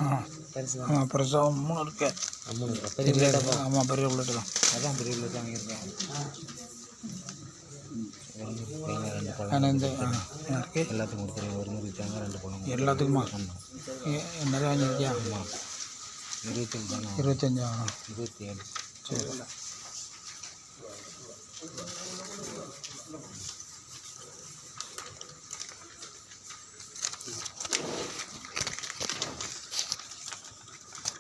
ஆமாம் பெருசாக 3 இருக்கு. ஆமாம் பெரிய பிள்ளைட்டு தான். அதான் பெரிய பிள்ளை வாங்கியிருக்கேன். இந்த எல்லாத்துக்கும் கொடுத்துருங்க. ஒரு முறை தேங்காய் 2 பழம் எல்லாத்துக்குமா நிறைய வாங்கியிருக்கியா? ஆமாம் 25 25 27. சரி.